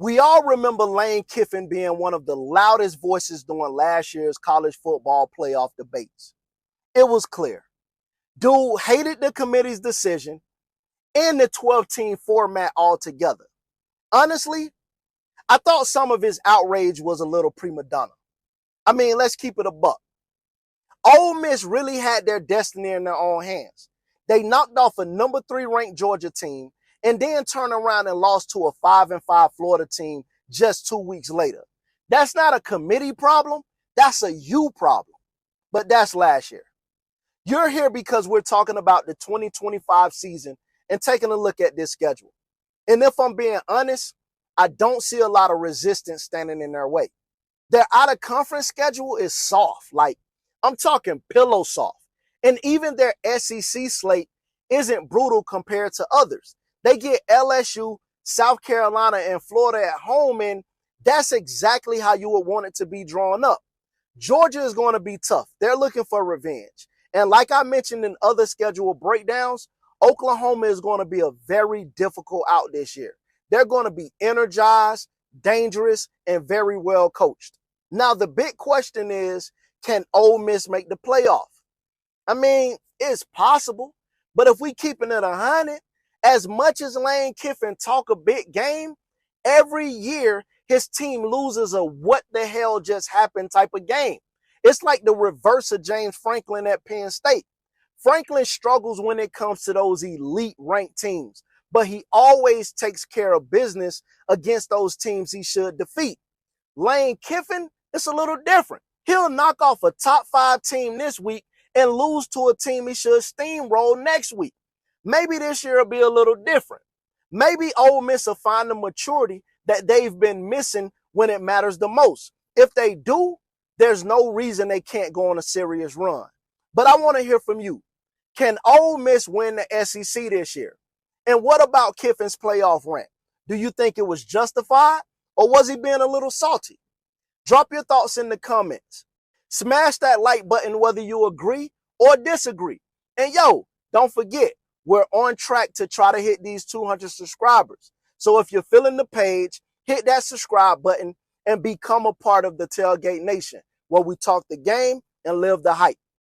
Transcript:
We all remember Lane Kiffin being one of the loudest voices during last year's college football playoff debates. It was clear. Dude hated the committee's decision and the 12-team format altogether. Honestly, I thought some of his outrage was a little prima donna. I mean, let's keep it a buck. Ole Miss really had their destiny in their own hands. They knocked off a number 3 ranked Georgia team and then turned around and lost to a 5-5 Florida team just 2 weeks later. That's not a committee problem. That's a you problem. But that's last year. You're here because we're talking about the 2025 season and taking a look at this schedule. And if I'm being honest, I don't see a lot of resistance standing in their way. Their out-of-conference schedule is soft. Like, I'm talking pillow soft. And even their SEC slate isn't brutal compared to others. They get LSU, South Carolina, and Florida at home, and that's exactly how you would want it to be drawn up. Georgia is going to be tough. They're looking for revenge. And like I mentioned in other schedule breakdowns, Oklahoma is going to be a very difficult out this year. They're going to be energized, dangerous, and very well coached. Now, the big question is, can Ole Miss make the playoff? I mean, it's possible, but if we keeping it 100, as much as Lane Kiffin talk a big game, every year his team loses a what the hell just happened type of game. It's like the reverse of James Franklin at Penn State. Franklin struggles when it comes to those elite ranked teams, but he always takes care of business against those teams he should defeat. Lane Kiffin, it's a little different. He'll knock off a top 5 team this week and lose to a team he should steamroll next week. Maybe this year will be a little different. Maybe Ole Miss will find the maturity that they've been missing when it matters the most. If they do, there's no reason they can't go on a serious run. But I want to hear from you. Can Ole Miss win the SEC this year? And what about Kiffin's playoff rant? Do you think it was justified, or was he being a little salty? Drop your thoughts in the comments. Smash that like button whether you agree or disagree. And yo, don't forget, we're on track to try to hit these 200 subscribers. So if you're feeling the page, hit that subscribe button and become a part of the Tailgate Nation, where we talk the game and live the hype.